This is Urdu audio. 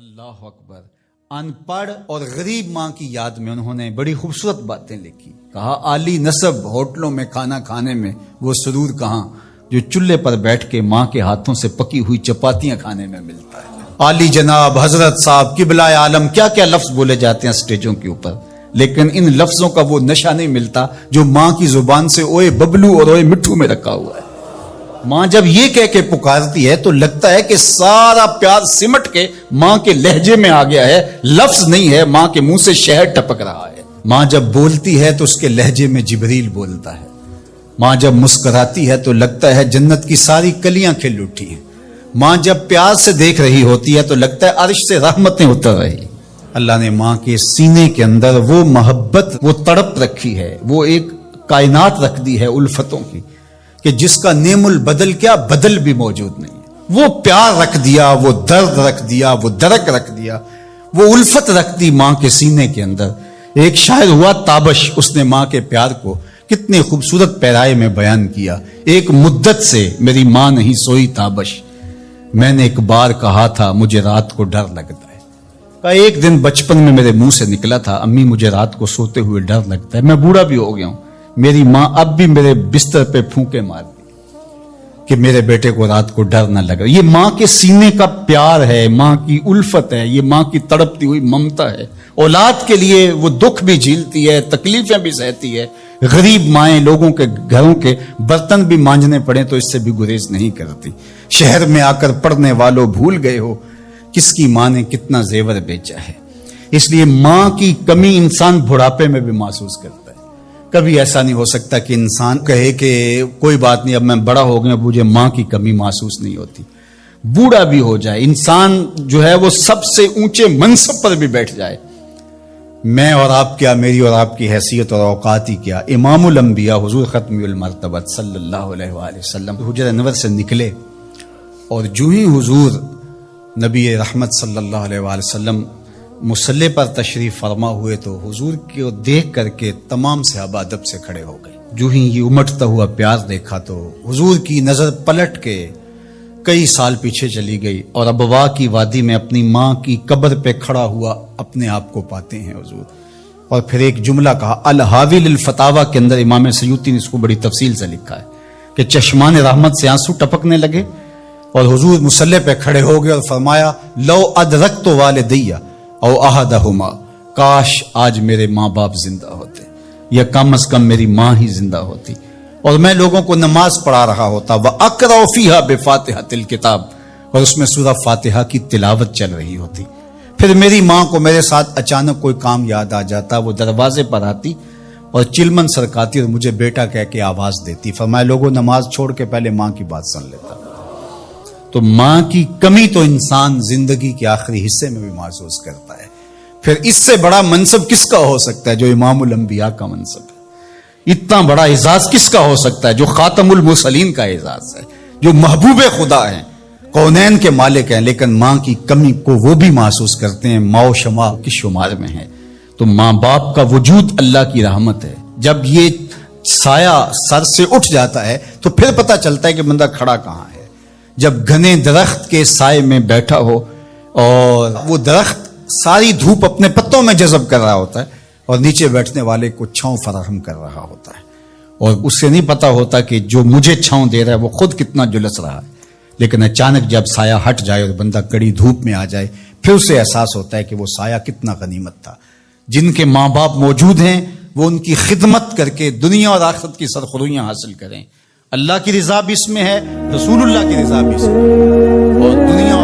اللہ اکبر۔ ان پڑھ اور غریب ماں کی یاد میں انہوں نے بڑی خوبصورت باتیں لکھی۔ کہا عالی نسب ہوٹلوں میں کھانا کھانے میں وہ سرور کہاں جو چولہے پر بیٹھ کے ماں کے ہاتھوں سے پکی ہوئی چپاتیاں کھانے میں ملتا ہے۔ عالی جناب، حضرت صاحب، قبلہ عالم، کیا کیا لفظ بولے جاتے ہیں اسٹیجوں کے اوپر، لیکن ان لفظوں کا وہ نشہ نہیں ملتا جو ماں کی زبان سے اوئے ببلو اور اوئے مٹھو میں رکھا ہوا ہے۔ ماں جب یہ کہہ کے پکارتی ہے تو لگتا ہے کہ سارا پیار سمٹ کے ماں کے لہجے میں آ گیا ہے، لفظ نہیں ہے، ماں کے منہ سے شہد ٹپک رہا ہے۔ ماں جب بولتی ہے تو اس کے لہجے میں جبریل بولتا ہے۔ ماں جب مسکراتی ہے تو لگتا ہے جنت کی ساری کلیاں کھل اٹھی ہیں۔ ماں جب پیار سے دیکھ رہی ہوتی ہے تو لگتا ہے عرش سے رحمتیں اتر رہی۔ اللہ نے ماں کے سینے کے اندر وہ محبت، وہ تڑپ رکھی ہے، وہ ایک کائنات رکھ دی ہے الفتوں کی، کہ جس کا نیم البدل کیا بدل بھی موجود نہیں ہے۔ وہ پیار رکھ دیا، وہ درد رکھ دیا، وہ درک رکھ دیا، وہ الفت رکھ دی ماں کے سینے کے اندر۔ ایک شاعر ہوا تابش، اس نے ماں کے پیار کو کتنے خوبصورت پیرائے میں بیان کیا۔ ایک مدت سے میری ماں نہیں سوئی تابش، میں نے ایک بار کہا تھا مجھے رات کو ڈر لگتا ہے۔ کہا ایک دن بچپن میں میرے منہ سے نکلا تھا امی مجھے رات کو سوتے ہوئے ڈر لگتا ہے۔ میں بوڑھا بھی ہو گیا ہوں، میری ماں اب بھی میرے بستر پہ پھونکے مارتی کہ میرے بیٹے کو رات کو ڈر نہ لگا۔ یہ ماں کے سینے کا پیار ہے، ماں کی الفت ہے، یہ ماں کی تڑپتی ہوئی ممتا ہے۔ اولاد کے لیے وہ دکھ بھی جھیلتی ہے، تکلیفیں بھی سہتی ہے۔ غریب مائیں لوگوں کے گھروں کے برتن بھی مانجنے پڑے تو اس سے بھی گریز نہیں کرتی۔ شہر میں آ کر پڑھنے والوں بھول گئے ہو کس کی ماں نے کتنا زیور بیچا ہے۔ اس لیے ماں کی کمی انسان بڑھاپے میں بھی محسوس کرتا ہے۔ کبھی ایسا نہیں ہو سکتا کہ انسان کہے کہ کوئی بات نہیں اب میں بڑا ہو گیا، مجھے ماں کی کمی محسوس نہیں ہوتی۔ بوڑھا بھی ہو جائے انسان جو ہے وہ سب سے اونچے منصب پر بھی بیٹھ جائے، میں اور آپ کیا، میری اور آپ کی حیثیت اور اوقات ہی کیا۔ امام الانبیاء حضور ختم المرتبت صلی اللہ علیہ وآلہ وسلم حجرہ انور سے نکلے اور جو ہی حضور نبی رحمت صلی اللہ علیہ وآلہ وسلم مصلی پر تشریف فرما ہوئے تو حضور کو دیکھ کر کے تمام صحابہ ادب سے کھڑے ہو گئے۔ جو ہی یہ امٹتا ہوا پیار دیکھا تو حضور کی نظر پلٹ کے کئی سال پیچھے چلی گئی اور ابوا کی وادی میں اپنی ماں کی قبر پہ کھڑا ہوا اپنے آپ کو پاتے ہیں حضور۔ اور پھر ایک جملہ کہا، الحاوی للفتاوی کے اندر امام سیوطی نے اس کو بڑی تفصیل سے لکھا ہے کہ چشمان رحمت سے آنسو ٹپکنے لگے اور حضور مصلی پہ کھڑے ہو گئے اور فرمایا لو ادرکت والدیہ او احدہما، کاش آج میرے ماں باپ زندہ ہوتے یا کم از کم میری ماں ہی زندہ ہوتی اور میں لوگوں کو نماز پڑھا رہا ہوتا، وَأَقْرَأُ فِيهَا بِفَاتِحَةِ الْكِتَابِ، اور اس میں سورہ فاتحہ کی تلاوت چل رہی ہوتی۔ پھر میری ماں کو میرے ساتھ اچانک کوئی کام یاد آ جاتا، وہ دروازے پر آتی اور چلمن سرکاتی اور مجھے بیٹا کہہ کے آواز دیتی۔ فرمایا لوگوں نماز چھوڑ کے پہلے ماں کی بات سن لیتا۔ تو ماں کی کمی تو انسان زندگی کے آخری حصے میں بھی محسوس کرتا ہے۔ پھر اس سے بڑا منصب کس کا ہو سکتا ہے جو امام الانبیاء کا منصب ہے؟ اتنا بڑا اعزاز کس کا ہو سکتا ہے جو خاتم المرسلین کا اعزاز ہے، جو محبوب خدا ہیں، کونین کے مالک ہیں، لیکن ماں کی کمی کو وہ بھی محسوس کرتے ہیں۔ ماں و شمع کس شمار میں ہے؟ تو ماں باپ کا وجود اللہ کی رحمت ہے۔ جب یہ سایہ سر سے اٹھ جاتا ہے تو پھر پتہ چلتا ہے کہ بندہ کھڑا کہاں ہے۔ جب گھنے درخت کے سائے میں بیٹھا ہو اور وہ درخت ساری دھوپ اپنے پتوں میں جذب کر رہا ہوتا ہے اور نیچے بیٹھنے والے کو چھاؤں فراہم کر رہا ہوتا ہے، اور اس سے نہیں پتا ہوتا کہ جو مجھے چھاؤں دے رہا ہے وہ خود کتنا جلس رہا ہے، لیکن اچانک جب سایہ ہٹ جائے اور بندہ کڑی دھوپ میں آ جائے پھر اسے احساس ہوتا ہے کہ وہ سایہ کتنا غنیمت تھا۔ جن کے ماں باپ موجود ہیں وہ ان کی خدمت کر کے دنیا اور آخرت کی سرخرویاں حاصل کریں۔ اللہ کی رضا بھی اس میں ہے، رسول اللہ کی رضا بھی اس میں ہے، اور دنیا